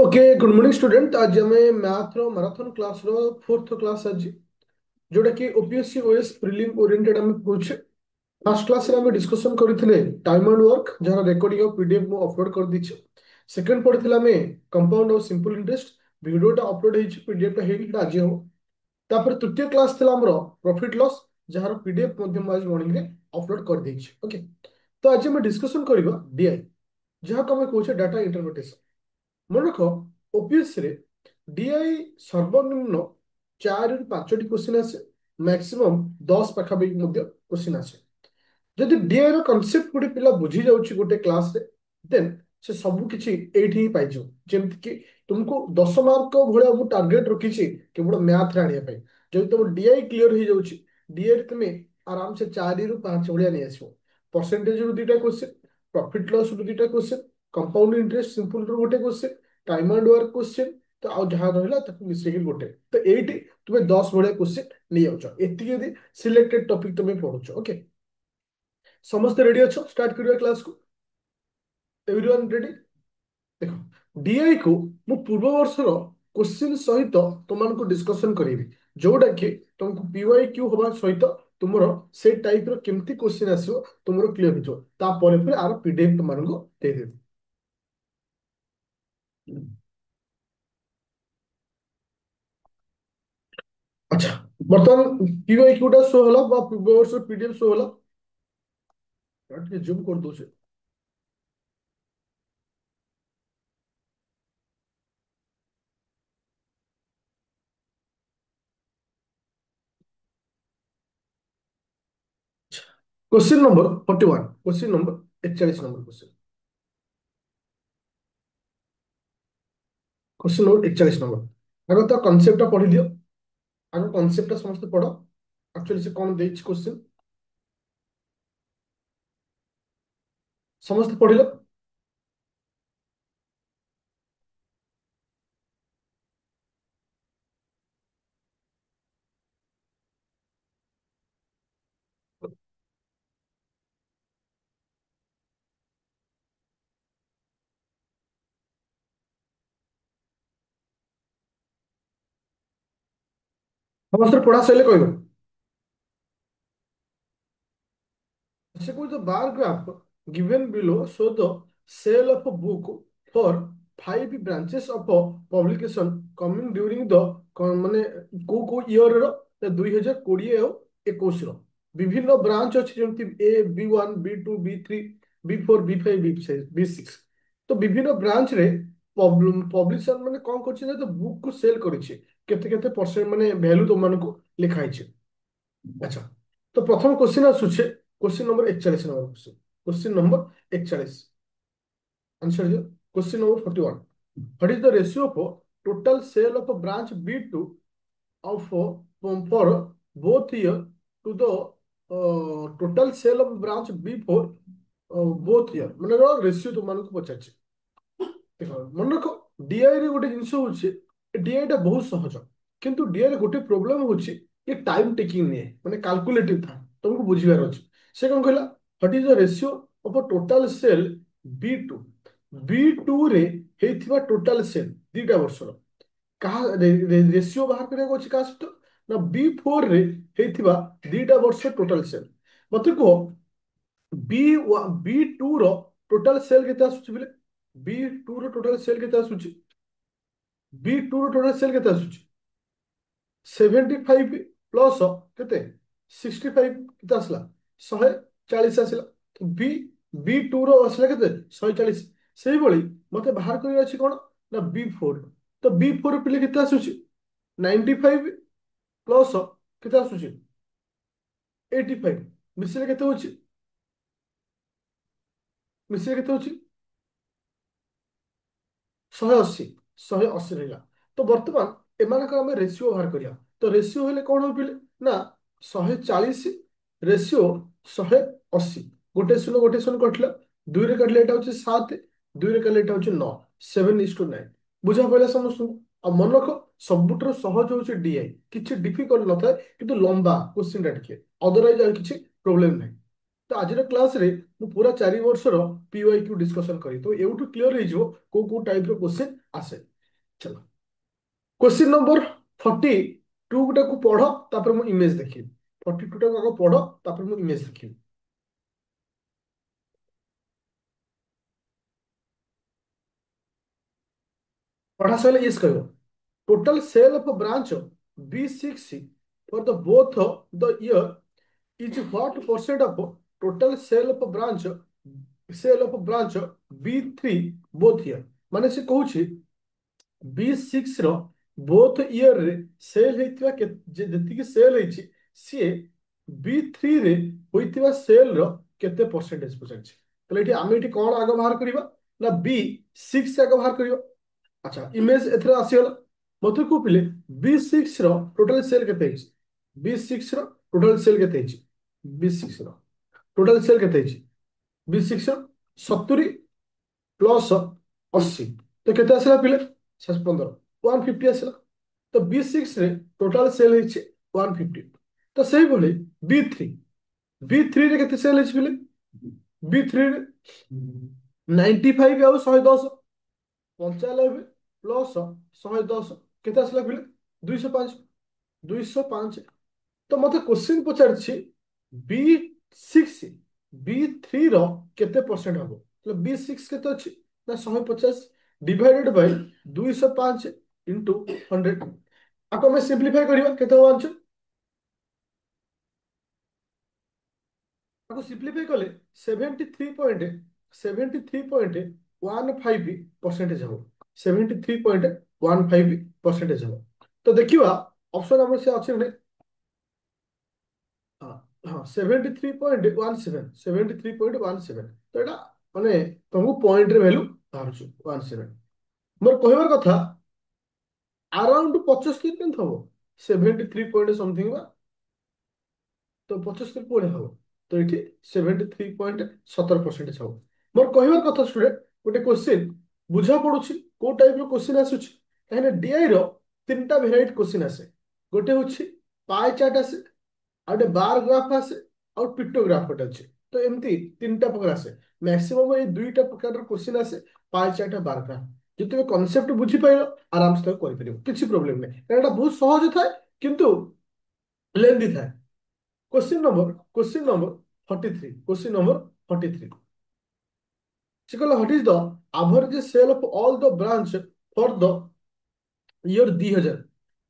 Okay good morning student. आज आम math रो मैराथन क्लास रो फोर्थ क्लास आज जोटा कि ओपीएससी ओएस प्रिलिम ओरिएंटेड आम पढ़ुचे। फर्स्ट क्लास रे आम डिस्कशन करथिले टाइम एंड वर्क जहां रिकॉर्डिंग ऑफ पीडीएफ मु अपलोड कर दीचे। सेकंड पढ़थिला आम कंपाउंड और सिंपल इंटरेस्ट वीडियोटा अपलोड हेछि पीडीएफ टा हेइ आज हो। तापर तृतीय क्लास थिला हमरो प्रॉफिट लॉस जहां पीडीएफ मध्यम आज मॉर्निंग रे अपलोड कर देछि। ओके, तो आज हम डिस्कशन करबा डीआई जहां को हम कहउछे डाटा इंटरप्रिटेशन। मन रख ओपीएससी रे डीआई सर्वनिम्न 4 ରୁ 5ଟି क्वेश्चन आसे, मैक्सिमम 10 पाखापाखि क्वेश्चन आसे। जदि डीआई रो कॉन्सेप्ट गोटे पिला बुझी जाउची गोटे क्लास रे देन से सब किछि एठी ही पाइ जाउ। जेमति कि तुमको 10 मार्क भलिया मु टारगेट रखिछि केवल मैथ रे आनिया पाइ। जदि तुम डीआई क्लियर हो जाउची डीआई रे तुमे आराम से 4 ରୁ 5 भलिया नै आसीबो। परसेंटेज रो दुटा क्वेश्चन, प्रॉफिट लॉस रो दुटा क्वेश्चन, कंपाउंड इंटरेस्ट सिंपल रो गोटे question, time and work question. तो आ जहां रहला ताकू मिसेकी गोटे तो एठी तुमे 10 भलिया क्वेश्चन नै आउछ। एति यदि सिलेक्टेड टॉपिक तुमे पढुछ। ओके, समस्त रेडी अच्छो स्टार्ट करिया क्लास को। Everyone ready? देखो डीआई को मु पूर्व वर्षर क्वेश्चन सहित तुमको डिस्कशन करेबी जोटा कि तुमको पीवाई क्यू होबा सहित तुमरो से टाइप रो केमती क्वेश्चन आसीबो तुमरो क्लियर हो तापर फिर आर पीडीएफ तुमको दे देबी। अच्छा, बर्तमान पीवाई क्यूटा शो होला बा पूर्व वर्ष पीडीएफ शो होला। ଟିକେ ଜୁମ୍ କରିଦଉଛି। Question number 41, question number 41 number question. Question number 41 number आगे तो कॉन्सेप्ट पढ़ी दियो। आगे कॉन्सेप्ट समस्त पढ़ एक्चुअली से कौन देछि क्वेश्चन समस्त पढ़िल। समस्त पढ़ा सैले कहब। She goes the bar graph given below show the sale of a book for 5 branches of a publication coming during the ମାନେ କୋ ଇୟର ର 2020 ଆଉ 21 ର ବିଭିନ୍ନ ବ୍ରାଞ୍ଚ ଅଛି ଯେମିତି ଏ B1 B2 B3 B4 B5 B6। ତ ବିଭିନ୍ନ ବ୍ରାଞ୍ଚ ରେ ପବ୍ଲିଶର ମାନେ କଣ କରୁଛି ନା ବୁକ୍ କୁ ସେଲ୍ କରିଛି କେତେ କେତେ परसेंट ମାନେ ଭ୍ୟାଲୁ ତମମାନଙ୍କୁ ଲେଖା ହେଇଛି। अच्छा, तो प्रथम क्वेश्चन आसुचे question number 41 number question. Question number 41 answer दियो। Question number 41, what is the ratio of total sale of branch B2 of for both year to the total sale of branch B4 both year ମାନେ ratio तुमମାନଙ୍କୁ ପଚାରିଛି। ଦେଖ ମନେ ରଖ DI ରେ ଗୋଟେ ଜିନିଷ ହଉଛି ଡିଆଇ ଟା ବହୁତ ସହଜ କିନ୍ତୁ ଡିଆଇ ରେ ଗୋଟେ ପ୍ରୋବ୍ଲେମ ହଉଛି ये टाइम टेकिंग नहीं है माने कैलकुलेटिव था तुमको बुझिबार अछि। से कौन कहला what is the ratio of a total sale B2 B2 रे हेथिबा टोटल सेल दीटा वर्षर कहा रेशियो बाहर करिया अछि कास्ट ना B4 रे हेथिबा दीटा वर्ष टोटल सेल मते को बी B2 रो टोटल सेल केते आसुची बिले B2 रो टोटल सेल केते आसुची B2 रो टोटल सेल केते आसुची 75 प्लस केते 65 केते आसला 140 आसला। तो B2 रो आसला केते 140 सेही भली मते बाहर करि अछि कोन ना B4। तो B4 पिले केते आसुची 95 प्लस केते आसुची 85 मिसले केते होची मिसले केते होची 180 180 रहिला। तो वर्तमान एमानक आमे रेशियो बाहर करिया। तो रेशियो हेले कोन हो पिले ना 140 रेशियो 180 गोटे शून्य कटला दुई रे काटले एटा होची 7 दुई रे काटले एटा होची 9 7:9 बुझा पइला समस्त। आ मन रख सबुटर सहज होची डीआई किछि डिफिकल्ट न थाए किंतु लंबा क्वेश्चन टा टिके अदरवाइज आ किछि प्रॉब्लम नै। तो आज क्लास रे मु पूरा 4 वर्षर पीवाई क्यू डिस्कशन करी तो एउटू क्लियर हो को टाइप रो क्वेश्चन आसे। चलो क्वेश्चन नंबर 42 टाକୁ ପଢ ତାପରେ ମୁଁ ଇମେଜ ଦେଖିବି। 42 टाକୁ ଆଗ ପଢ ତାପରେ ମୁଁ ଇମେଜ ଦେଖିବି। पढ़ा सर यस कहो total sale of branch B6 for the both the year is what percent of total sale of branch B3 both year माने से कहूची B6 रो बोथ ईयर रे सेल हेतिवा जेतिकी सेल हेछि सी B3 रे होइतिवा सेल रो केते percentage पचारछि तले एठी आमे एठी कोन आगो बाहर करिबा ना B6 आगो बाहर करिबा। अच्छा इमेज एथरा आसीगला मते को पिले B6 रो टोटल सेल केते हेछि B6 रो टोटल सेल केते हेछि B6 रो टोटल सेल केते हेछि B6 रो 70 प्लस 80 तो केते आसीला पिले 15 150 आसीला तो B6 रे टोटल सेल हेछि 150 तो सेही भली B3 B3 रे केते सेल हेछि पिले B3 रे 95 आउ 110 95 प्लस 110 केते आसीला पिले 205 205 तो मते क्वेश्चन पचारछि B6 B3 रो केते परसेंट हबो तो B6 केते अछि ना 150 डिवाइडेड बाय 205 इंटू 100 आको मैं सिंपलीफाई करिबा केते हो आंसर आको सिंपलीफाई कले 73.15 परसेंटेज हबो 73.15 परसेंटेज हबो तो देखिबा ऑप्शन नंबर से अछि ने हाँ हाँ 73.17 तो एटा माने तुमको पॉइंट रे वैल्यू बाहरछु 17 मोर कहबार कथा अराउंड 75 केन थबो 73 पॉइंट समथिंग बा तो 75 कोड़े हबो तो एठी 73.17% हबो मोर कहबार कथा स्टूडेंट गोटे क्वेश्चन बुझा पडुछि को टाइप रो क्वेश्चन आसुछि कहने डीआई रो तीनटा वेराइटी क्वेश्चन आसे गोटे होछि पाई चार्ट आसे आउटे बार ग्राफ आसे और पिक्टोग्राफ गोटे अछि तो एमती तीनटा प्रकार आसे मैक्सिमम ये दुईटा प्रकार रो क्वेश्चन आसे पाई चार्ट और बार ग्राफ जे तुमे कांसेप्ट बुझी पाइलो आराम से करि परिबो किछि प्रॉब्लम नै कारण एटा बहुत सहज थाए किंतु लेंदी थाए। Question number 43 question number 43 she called what is the average sale of all the branch for the year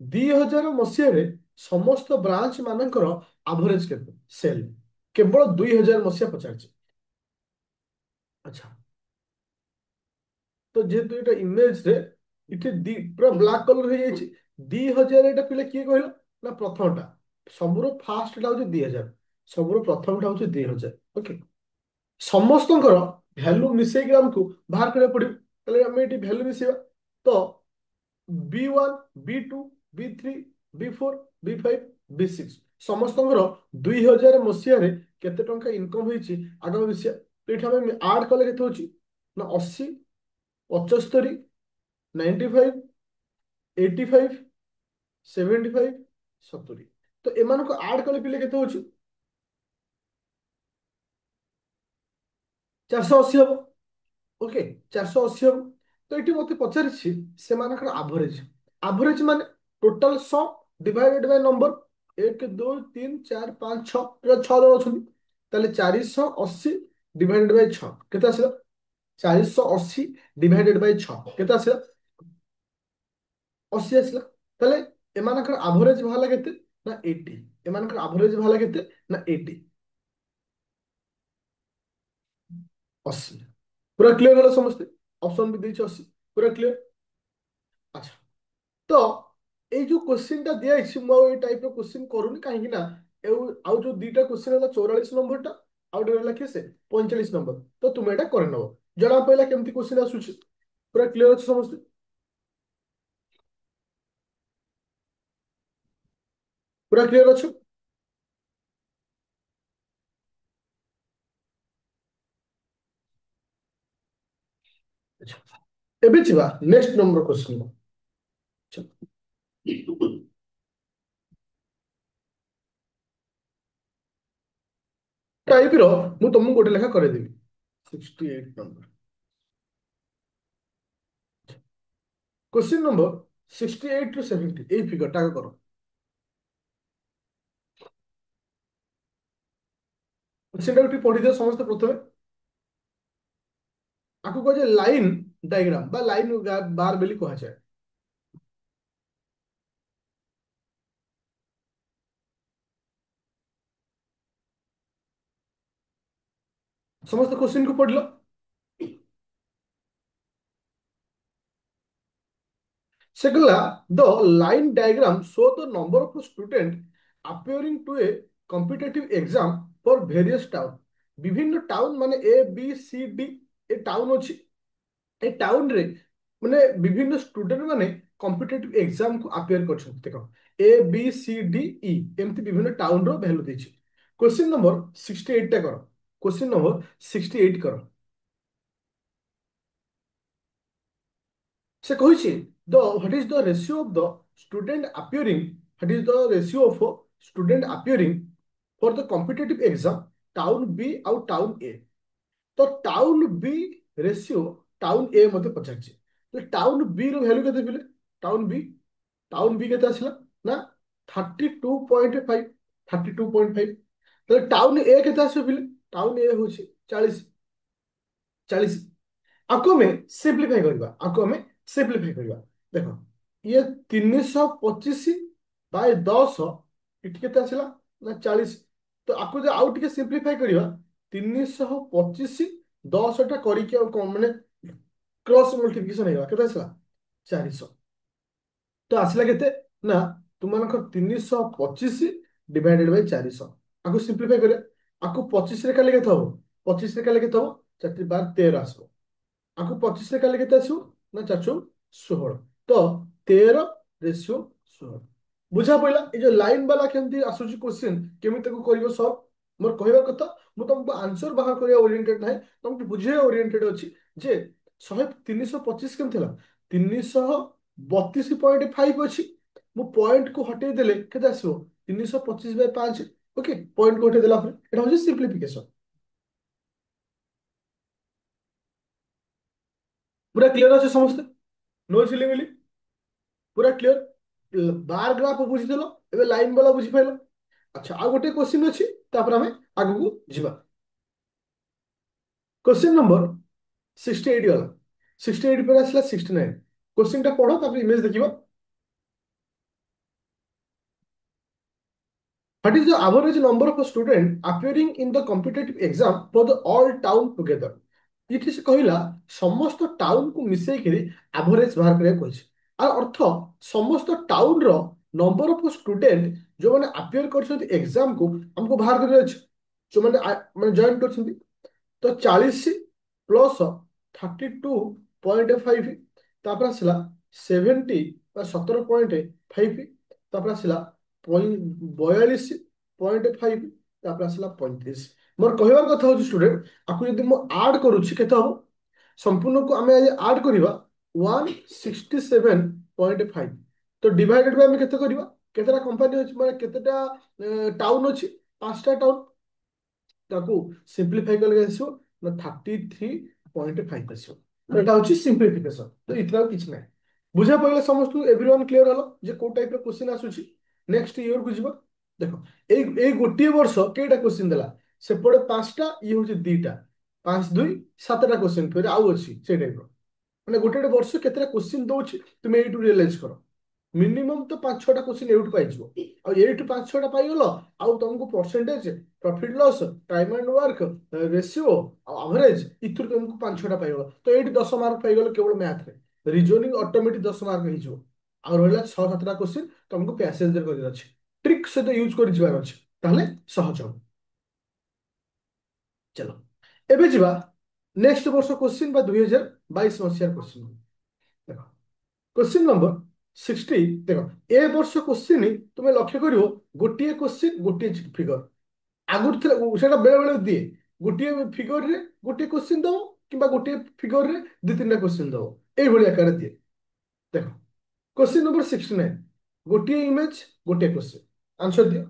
2000 ମସିହାରେ ସମସ୍ତ ବ୍ରାଞ୍ଚ ମାନଙ୍କର ଆଭରେଜ କେତେ ସେଲ କେବଳ 2000 ମସିହା ପଚାରିଛି। ଆଚ୍ଛା ତ ଯେହେତୁ ଏଇଟା ଇମେଜ ରେ ଏଠି ପୁରା ବ୍ଲାକ୍ କଲର ହେଇଯାଇଛି 2000 ଏଇଟା ପିଲେ କିଏ କହିଲ ନା ପ୍ରଥମଟା ସବୁର ଫାଷ୍ଟଟା ହଉଛି 2000 ସବୁର ପ୍ରଥମଟା ହଉଛି 2000 ଓକେ ସମସ୍ତଙ୍କର ଭ୍ୟାଲୁ ମିଶେଇକି ଆମକୁ ବାହାର କରିବାକୁ ପଡିବ ତାହେଲେ ଆମେ ଏଠି ଭ୍ୟାଲୁ ମିଶେଇବା ତ B1 B2 B3 B4 B5 B6 ସମସ୍ତଙ୍କର 2000 ମସିହାରେ କେତେ ଟଙ୍କା ଇନକମ୍ ହେଇଛି ଆଗାମୀ ମିଶିଆ ତ ଏଠି ଆମେ ଆଡ୍ କଲେ କେତେ ହଉଛି ନା 80 75 95 85 75 70 ତ ଏମାନଙ୍କୁ ଆଡ୍ କଲେ ପିଲେ କେତେ ହଉଛି 480 ହବ ओके 480 हम तो ये मत पचारि एवरेज एवरेज माने टोटल 100 डिवाइडेड बाय नंबर 1 2 3 4 5 6 जन अच्छा 480 डिवाइडेड बाय 6 केते आसिला 480 डिवाइडेड बाय 6 केते आसिला 80 आसिला ताले एमानकर एवरेज भाला केते ना 80 एमानकर एवरेज भाला केते ना 80 80 पूरा क्लियर होला समस्ते ऑप्शन भी देछि 80 पूरा क्लियर। अच्छा तो এই ଯୋଉ क्वेश्चन ଟା ଦିଆଯାଇଛି ମୁଁ ଆଉ ଏଇ ଟାଇପ ର क्वेश्चन କରୁନି କାହିଁକି ନା ଆଉ ଯୋଉ ଦିଟା क्वेश्चन ହେଲା 44 ନମ୍ବର ଟା ଆଉ ଗୋଟେ ହେଲା କେସେ 45 ନମ୍ବର ତ ତୁମେ ଏଟା କରିନବ ଜଣା ପଇଲା କେମିତି क्वेश्चन ଆସୁଛି ପୁରା କ୍ଲିयर ଅଛି ସମସ୍ତେ ପୁରା କ୍ଲିयर ଅଛ। ଆଚ୍ଛା ଏବେ ଯିବା ନେକ୍ସଟ ନମ୍ବର क्वेश्चन ଟାଇପ ର ମୁଁ ତମକୁ ଗୋଟେ ଲେଖା କରେଇଦେବି 68 ନମ୍ବର क्वेश्चन नंबर 68 टू 70 এই ফিগারটা করো। সেটা একটু পড়ি দিও সমস্ত প্রথমে। আকু কুହାଯାଏ লাইন ডায়াଗ୍ରାମ বা ଲାଇନ ବାର ବୋଲି କୁହାଯାଏ। ସମସ୍ତ क्वेश्चन को पढ़ लो। से कहला the line diagram show the number of student appearing to a competitive exam for various town। বিভিন্ন টাউন মানে A B C D A town ଅଛି। এই টাউন রে মানে বিভিন্ন স্টুডেন্ট মানে কম্পিটিটিভ এক্সাম को appear କରିଛନ୍ତି। ଦେଖ ଏ ବି ସି ଡି ଇ ଏମିତି ବିଭିନ୍ନ ଟାଉନ ର ଭ୍ୟାଲୁ ଦେଇଛି। क्वेश्चन नंबर 68 ଟା କର। क्वेश्चन नंबर 68 କର। से कहिଛି the what is the ratio of the student appearing what is the ratio of student appearing for the competitive exam town B आउ टाउन ए। तो town B ratio town A मते पचारछि। तो town B रो value केते पिले? Town B केते आसला ना 32.5। 32.5। तो टाउन ए केते आसे पिले? टाउन ए होछि 40। 40 आको में सिंप्लीफाई करबा। आको में सिंप्लीफाई करबा। देखो ये 325 बाय 10 इट केते आसला ना 40। तो आको जे आउ टिके सिंप्लीफाई करबा 325 10 टा करिके माने क्रॉस मल्टिप्लिकेशन हेगा केते आसला 400। तो आसला केते ना तुमनक 325 डिवाइडेड बाय 400। आको सिंप्लीफाई करे आको 25 रे काले केते हबो? 25 रे काले केते हबो? 4 12 13 आसबो। आको 25 रे काले केते आसो ना 416। तो 13 रेशियो 16 बुझा पइला। ए जो लाइन वाला केमती आसुची क्वेश्चन केमती ताको करिवो सॉल्व। मोर कहबा कथा मु तुमको आंसर बाहर करिया ओरिएंटेड नाही तुमको बुझे ओरिएंटेड अछि जे 100 325 केम थिला 332.5 अछि। मु पॉइंट को हटे देले केते आसो 325 बाय 5। ओके पॉइंट को हटे देला पर एटा होची सिंपलीफिकेशन। पूरा क्लियर अछि समस्त? नो सिली मिली पूरा क्लियर। बार ग्राफ बुझीदेल एबे लाइन वाला बुझी पाइल। अच्छा आ गोटे क्वेश्चन अछि तापर हमें आगु को जिबा। क्वेश्चन नंबर 68 वाला 68 पर आसला 69। क्वेश्चन टा पढ़ो तापर image देखिबो। What is the average number of students appearing in the competitive exam for the all town together? इठी से कहिला समस्त टाउन को मिसई करी एवरेज बाहर करिया कहिछ। आ अर्थ समस्त टाउन रो नंबर ऑफ स्टूडेंट जो माने अपियर करछथि एग्जाम को हमको बाहर करिया अछि। जो माने माने जॉइन करछथि तो 40 प्लस 32.5 तापर आसला 70 बा 17.5 तापर आसला 42.5 तापर आसला 35। मोर कहबार कथा होची स्टूडेंट आकु यदि मो ऐड करूची केते हो संपूर्ण को आमे ऐड करिवा 167.5। तो डिवाइडेड बाय आमे केते करिवा केतेटा कंपनी अछि माने केतेटा टाउन अछि? पांचटा टाउन। ताकू सिंप्लीफाई करके आसो ना 33.5 आसो। तो एटा होची सिंप्लीफिकेशन। तो इतना किछ नै बुझा पड़ले समस्त एवरीवन क्लियर हलो जे को टाइप रो क्वेश्चन आसुची। नेक्स्ट ईयर को जिबो। देखो ए गोटे वर्ष केटा क्वेश्चन देला सेपड़े पांचटा ये होची दीटा 5 2 7टा क्वेश्चन फिर आउ अछि से टाइप रो माने गोटे वर्ष केतेटा क्वेश्चन दोछि तुमे एटू रियलाइज करो। मिनिमम तो 5 6टा क्वेश्चन एटू पाइजो आ एटू 5 6टा पाइगलो आउ तुमको percentage profit loss time and work ratio average इथुर तुमको 5 6टा पाइगलो। तो एटी 10 मार्क पाइगलो केवल मैथ रे। रीजनिंग ऑटोमेटिक 10 मार्क हिजो आ रहला 6 7टा क्वेश्चन तुमको पैसेज दे कर अछि। ट्रिक से तो यूज कर जिबार अछि ताहले सहज हो। चलो एबे जिबा नेक्स्ट वर्ष क्वेश्चन बा 2022 मसिया क्वेश्चन। देखो क्वेश्चन नंबर 60 देखो ए वर्ष क्वेश्चन तुम लक्ष्य करिवो गोटिए क्वेश्चन गोटिए फिगर आगुर सेटा बेले बेले दिए गोटिए फिगर रे गोटिए क्वेश्चन दो किबा गोटिए फिगर रे दि तीनटा क्वेश्चन दो एई भली आकार दिए। देखो क्वेश्चन नंबर 69 गोटिए इमेज गोटिए क्वेश्चन आंसर दियो।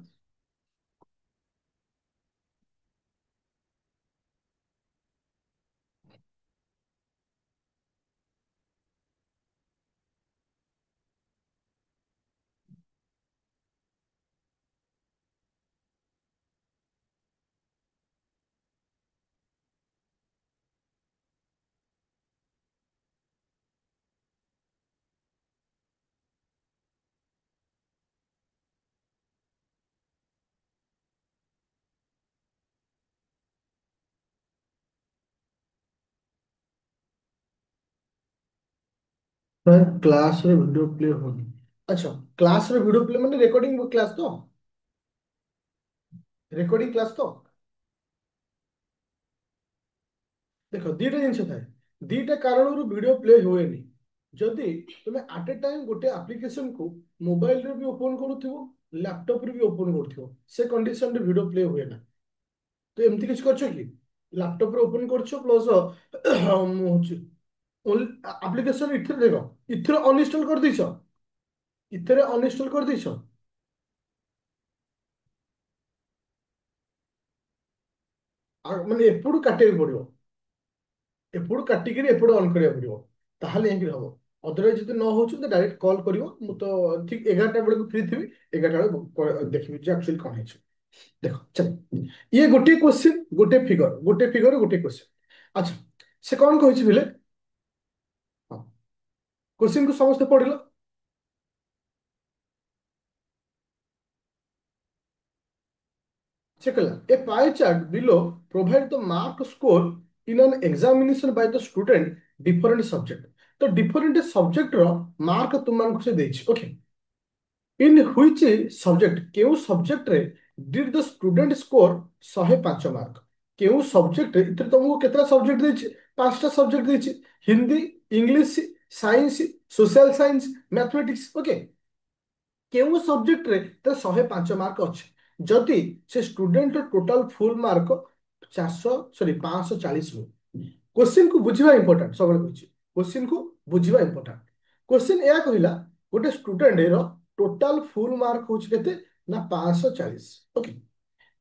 क्लास रे वीडियो प्ले होनी। अच्छा, क्लास रे वीडियो प्ले माने रेकॉर्डिंग क्लास तो, रेकॉर्डिंग क्लास तो। देखो दीटा जिनस थाए, दीटा कारण वीडियो प्ले हुएनि। जदि तुम आट ए टाइम गोटे एप्लिकेशन को मोबाइल रे भी ओपन करूथिबो, लैपटॉप रे भी ओपन करथिबो, से कंडीशन रे वीडियो प्ले हुए ना। तो एमती किछ करछो कि लैपटॉप रे ओपन करछो प्लस एप्लिकेशन इथे देखो, इथे अनइंस्टॉल कर दिछो, इथे अनइंस्टॉल कर दिछो। माने एपडू काटे पड़िबो, एपड़ू काटिकी एपड़ू अन करिया पड़िबो, ताहले एंकी हबो। अदरवाइज जदि न होछु तो डायरेक्ट कॉल करिवो, मु तो ठीक 11टा बेले फ्री थिबी, 11टा बेले देखिबि जे एक्चुअली कोन हैछ। देखो चल, ये गोटे क्वेश्चन गोटे फिगर, गोटे फिगर गोटे क्वेश्चन। अच्छा, से कौन कहिछि बिले, हां क्वेश्चन को समस्त पढ़िलो। से कहला a pie chart below provide the mark score in an examination by the student different subject. तो डिफरेंट सब्जेक्ट रो मार्क तुम मान से देछि, ओके। इन व्हिच सब्जेक्ट, केउ सब्जेक्ट रे did the student score 105 mark. केउ सब्जेक्ट रे, इतरे तुमको कितना सब्जेक्ट देछि, पांचटा सब्जेक्ट देछि। Hindi, English, science, social science, mathematics, okay. केउ सब्जेक्ट रे तो 105 मार्क अच्छे। जदि से student total full mark 400 sorry 540 हो। क्वेश्चन को बुझिबा इंपोर्टेंट, सब कहछि क्वेश्चन को बुझिबा इंपोर्टेंट। क्वेश्चन या कहिला गोटे स्टूडेंट रो टोटल फुल मार्क होछि केते ना 540, ओके।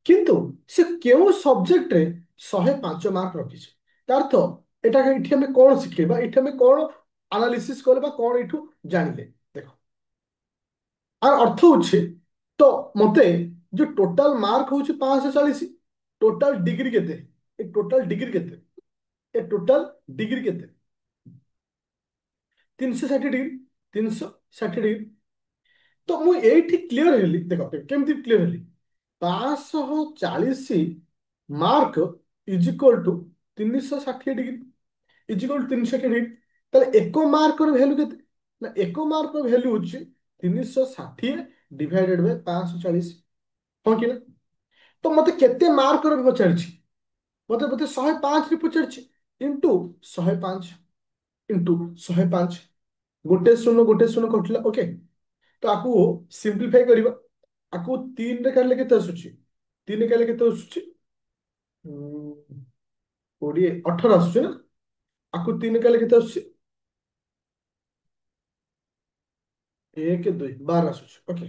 किंतु से केउ सब्जेक्ट रे 105 मार्क रखिछ। तार अर्थ एटा एठी हम कोन सिखेबा, एठी हम कोन एनालिसिस करबा, कोन एठू जानिले। देखो आर अर्थ होछि, तो मते जो टोटल मार्क होछि 540, टोटल डिग्री केते, ए टोटल डिग्री केते, ए टोटल डिग्री केते 360 डिग्री, 360 डिग्री। तो मु एठी क्लियर हेली, देखो केमती क्लियर हेली। 540 mark is equal to 360 degree, is equal to 360 degree. ताले एक मार्क रो वैल्यू केते ना, एक मार्क रो वैल्यू होछि 360 डिवाइडेड बाय 540, हां कि ना। तो मते केते मार्क रो पचारछि, मते मते 105 रे पचारछि, इनटू 105, इनटू 105। गोटे शून्य कटला, ओके। तो आपको सिंप्लीफाई करिबा, आपको 3 रे काढले केते आसुछि, 3 रे काढले केते आसुछि 20 18 आसुछि ना। आपको 3 रे काढले केते आसुछि 1 2 12 आसुछि, ओके।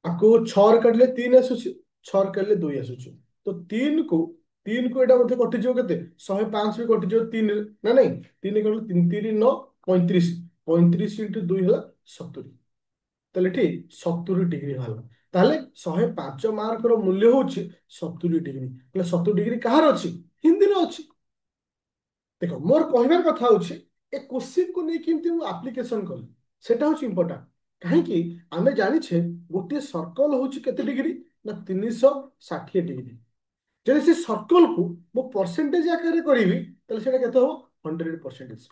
आपको 6 रे काढले 3 आसुछि, 6 रे काढले 2 आसुछि। तो 3 को एटा मते कटि जो केते 105 भी कटि जो 3 रे ना, नहीं 3 काढले 3 3 9 35, 35 इनटू 2 होला 70। তাহলে এটি 70 ডিগ্রি হল। তাহলে 105 মার্কর মূল্য হচ্ছে 70 ডিগ্রি। তাহলে 70 ডিগ্রি কাহার ଅଛି, ହିନ୍ଦୀର ଅଛି। ଦେଖ ମୋର କହିବାର କଥା ହଉଛି ଏ କ୍ୱେଶ୍ଚିନ୍ କୁ ନେଇ କେମିତି ମୁଁ ଆପ୍ଲିକେସନ କଲି, ସେଟା ହଉଛି ଇମ୍ପୋର୍ଟାଣ୍ଟ। କାହିଁକି ଆମେ ଜାଣିଛେ ଗୋଟିଏ ସର୍କଲ ହଉଛି କେତେ डिग्री ନା 360 डिग्री। ଯଦି ସେ ସର୍କଲ କୁ ମୁଁ परसेंटेज ଆକାରରେ କରିବି ତାହେଲେ ସେଟା କେତେ ହବ 100%।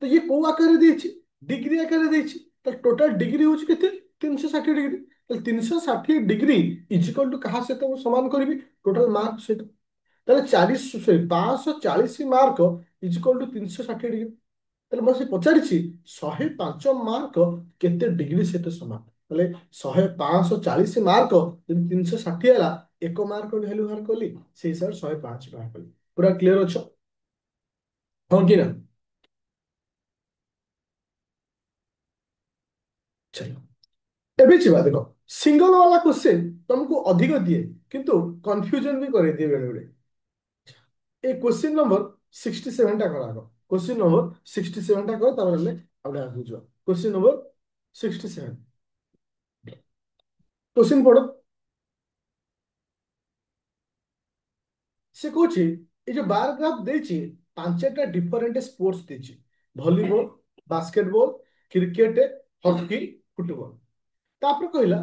तो ये को आकार ଦେଇଛି, डिग्री आकार ଦେଇଛି। तो टोटल डिग्री होची केते 360 डिग्री। तो 360 डिग्री इज इक्वल टू कहा से तो समान करबी टोटल मार्क से। ताले 40 sorry 540 mark is equal to 360 degree. ताले मैं से पचारिछि 105 मार्क केते डिग्री से तो समान। ताले 100 540 मार्क यदि 360 हला, एक मार्क वैल्यू बाहर कली, से हिसाब 105 बाहर कली। पूरा क्लियर अछ, हां कि ना। चलो एबे छिबा देखो, सिंगल वाला क्वेश्चन तुमको अधिक दिए किंतु कंफ्यूजन भी करे दिए बेले बेले। ए क्वेश्चन नंबर 67 टा करा गो, क्वेश्चन नंबर 67 टा कर तापर ले आउडा बुझो। क्वेश्चन नंबर 67, क्वेश्चन पढ़ो। से कहूची ए जो बार ग्राफ देछि पांचटा डिफरेंट स्पोर्ट्स देछि, volleyball, basketball, cricket, hockey, football. तापर कहला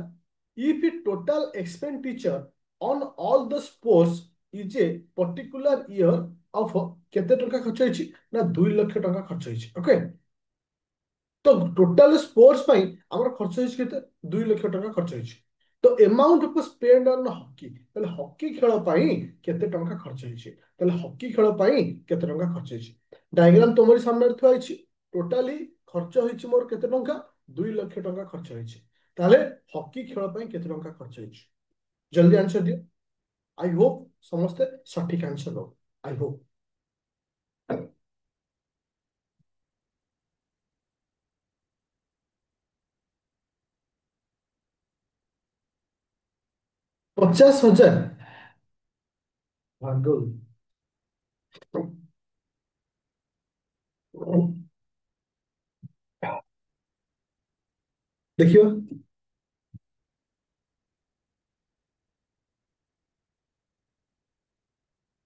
if the total expenditure on all the sports is a particular year of କେତେ ଟଙ୍କା ଖର୍ଚ୍ଚ ହେଇଛି ନା 2 ଲକ୍ଷ ଟଙ୍କା ଖର୍ଚ୍ଚ ହେଇଛି। ଓକେ, ତ ଟୋଟାଲ ସ୍ପୋର୍ଟସ ପାଇଁ ଆମର ଖର୍ଚ୍ଚ ହେଇଛି କେତେ? 2 ଲକ୍ଷ ଟଙ୍କା ଖର୍ଚ୍ଚ ହେଇଛି। ତ amount of spend on hockey, ତାହେଲେ ହକି ଖେଳ ପାଇଁ କେତେ ଟଙ୍କା ଖର୍ଚ୍ଚ ହେଇଛି? ତାହେଲେ ହକି ଖେଳ ପାଇଁ କେତେ ଟଙ୍କା ଖର୍ଚ୍ଚ ହେଇଛି? ଡାଇଗ୍ରାମ ତମରି ସାମ୍ନାରେ ଥୁଆ ହେଇଛି। ଟୋଟାଲି ଖର୍ଚ୍ଚ ହେଇଛି ମୋର କେତେ ଟଙ୍କା? 2 ଲକ୍ଷ ଟଙ୍କା ଖର୍ଚ୍ଚ ହେଇଛି। ତାହେଲେ ହକି ଖେଳ ପାଇଁ କେତେ ଟଙ୍କା ଖର୍ଚ୍ଚ ହେଇଛି? ଜଲ୍ଦି ଆନ୍ସର ଦିଅ। ଆଇ ହୋପ ସମସ୍ତେ ସଠିକ ଆନ୍ସର ଦବ। I hope. 50,000? ଭାଗଲ। ଦେଖିବା।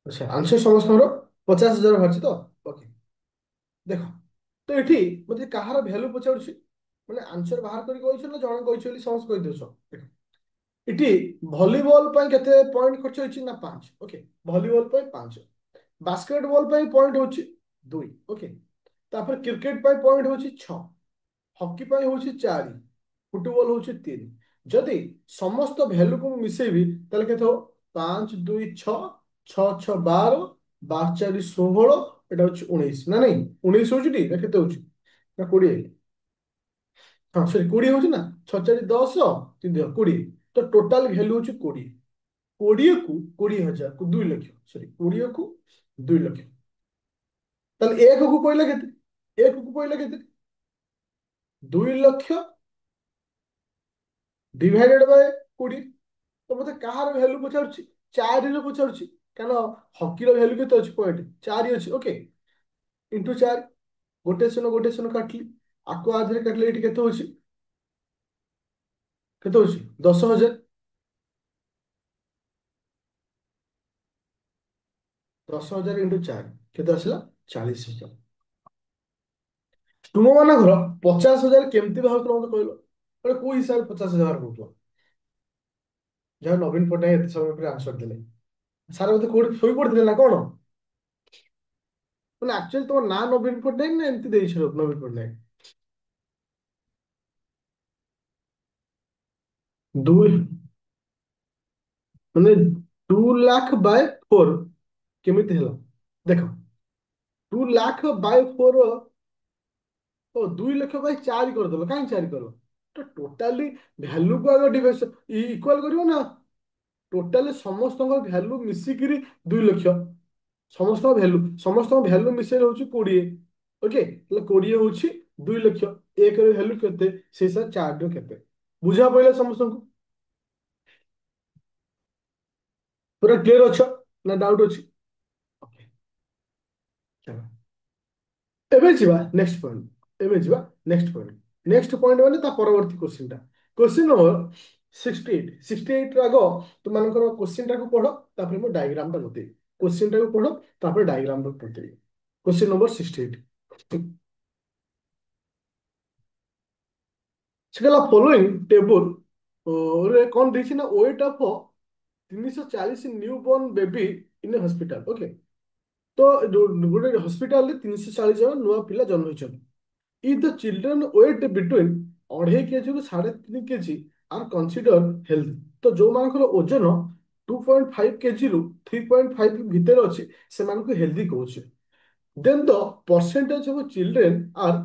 ଆଚ୍ଛା, ଆନ୍ସର ସମସ୍ତଙ୍କର 50,000 ବାହାରିଛି ତ? ଓକେ, ଦେଖ ତ ଏଠି ମତେ କାହାର ଭ୍ୟାଲୁ ପଚାରୁଛି, ମାନେ ଆନ୍ସର ବାହାର କରି କହିଛ ନା ଜଣେ କହିଛି ବୋଲି ସମସ୍ତେ କହିଦେଉଛ? ଦେଖ ଏଠି ଭଲିବଲ ପାଇଁ କେତେ ପଏଣ୍ଟ ଖର୍ଚ୍ଚ ହେଇଛି ନା 5। ଓକେ, ଭଲିବଲ ପାଇଁ 5। ବାସ୍କେଟବଲ ପାଇଁ ପଏଣ୍ଟ ହଉଛି 2। ଓକେ, ତାପରେ କ୍ରିକେଟ ପାଇଁ ପଏଣ୍ଟ ହଉଛି 6। ହକି ପାଇଁ ହଉଛି 4। ଫୁଟବଲ ହଉଛି 3। ଯଦି ସମସ୍ତ ଭ୍ୟାଲୁକୁ ମୁଁ ମିଶେଇବି ତାହେଲେ କେତେ ହବ? 5 2 6, 6 6 12, 12 4 16, ଏଟା ହଉଛି 19 ନା ନାଇଁ? 19 ହଉଛି ଟି ନା କେତେ ହଉଛି? ନା 20? ହଁ ସରି, 20 ହଉଛି ନା? 6 4 10, 3 2 20। ତ ଟୋଟାଲ ଭ୍ୟାଲୁ ହଉଛି 20। 20 କୁ 20,000 କୁ 2 ଲକ୍ଷ, ସରି 20 କୁ 2 ଲକ୍ଷ। ତାହେଲେ ଏକ କୁ କହିଲେ କେତେ? ଏକ କୁ କହିଲେ କେତେ? 2 ଲକ୍ଷ ଡିଭାଇଡେଡ ବାଇ 20। ତ ମତେ କାହାର ଭ୍ୟାଲୁ ପଚାରୁଛି? 4ର ପଚାରୁଛି। କାରଣ ହକିର ଭ୍ୟାଲୁ କେତେ ଅଛି? ପଏଣ୍ଟ 4 ଅଛି। Okay, into 4। ଗୋଟେ ଶୂନ କାଟିଲି, ଆକୁ ଆଧରେ କାଟିଲେ ଏଠି କେତେ ହଉଛି? କେତେ ହଉଛି? 10,000। 10,000 ଇଣ୍ଟୁ 4 କେତେ ଆସିଲା? 40,000। ତୁମ ମାନଙ୍କର 50,000 କେମିତି ବାହାର କର ମତେ କହିଲ? ମାନେ କୋଉ ହିସାବରେ 50,000 ବାହାର କରୁଛ? ଯାହା ନବୀନ ପଟ୍ଟନାୟକ ଏତେ ସମୟ ପରେ ଆନ୍ସର ଦେଲେ। ସାର୍ ବୋଧେ କୋଉଠି ଶୋଇ ପଡିଥିଲେ ନା କଣ? ମାନେ ଆକ୍ଚୁଆଲି ତମ ନାଁ ନବୀନ ପଟ୍ଟନାୟକ ନା ଏମିତି ଦେଇଛ ନବୀନ ପଟ୍ଟନାୟକ? ଦୁଇ ମାନେ 2 ଲାଖ ବାଇ 4 କେମିତି ହେଲା? ଦେଖ, 2 ଲାଖ ବାଇ 4, ଓ 2 ଲକ୍ଷ ବାଇ 4 କରିଦେଲ। କାହିଁ 4 କଲ? ତ ଟୋଟାଲି ଭ୍ୟାଲୁକୁ ଆଗ ଡିଭାଇସ ଇକ୍ୱାଲ କରିବ ନା। ଟୋଟାଲି ସମସ୍ତଙ୍କ ଭ୍ୟାଲୁ ମିଶିକିରି 2 ଲକ୍ଷ। ସମସ୍ତଙ୍କ ଭ୍ୟାଲୁ ମିଶେଇ ହଉଛି 20। ଓକେ, ତାହେଲେ 20 ହଉଛି 2 ଲକ୍ଷ। ଏକର ଭ୍ୟାଲୁ କେତେ? ସେଇ ସାର୍ 4ର କେତେ? ବୁଝା ପଇଲା ସମସ୍ତଙ୍କୁ? ପୁରା କ୍ଲିୟର ଅଛ ନା ଡାଉଟ ଅଛି? ଓକେ, ଚାଲ ଏବେ ଯିବା ନେକ୍ସଟ ପଏଣ୍ଟ। ଏବେ ଯିବା ନେକ୍ସଟ ପଏଣ୍ଟ। ନେକ୍ସଟ ପଏଣ୍ଟ ମାନେ ତା ପରବର୍ତ୍ତୀ କୋଶ୍ଚିନ୍ଟା। Question number 68। 68 ର ଆଗ ତୁମମାନଙ୍କର କୋଶ୍ଚିନ୍ଟାକୁ ପଢ, ତାପରେ ମୁଁ ଡାଇଗ୍ରାମଟା ବତେଇବି। କୋଶ୍ଚିନ୍ଟାକୁ ପଢ, ତାପରେ ଡାଇଗ୍ରାମଟା ବତେଇବି। Question number 68। ସେ କହିଲା ଫଲୋଇଂ ଟେବୁଲ ରେ କଣ ଦେଇଛି ନା weight of 340 new born baby in hospital. Okay, ତ ଗୋଟେ ହସ୍ପିଟାଲରେ 340 ଜଣ ନୂଆ ପିଲା ଜନ୍ମ ହେଇଛନ୍ତି। if the children weight between 2.5 KG ରୁ 3.5 କେଜି are considered healthy, ତ ଯୋଉମାନଙ୍କର ଓଜନ 2.5 କେଜି ରୁ 3.5 ଭିତରେ ଅଛି ସେମାନଙ୍କୁ ହେଲ୍ଦି କହୁଛି। then the percentage of children are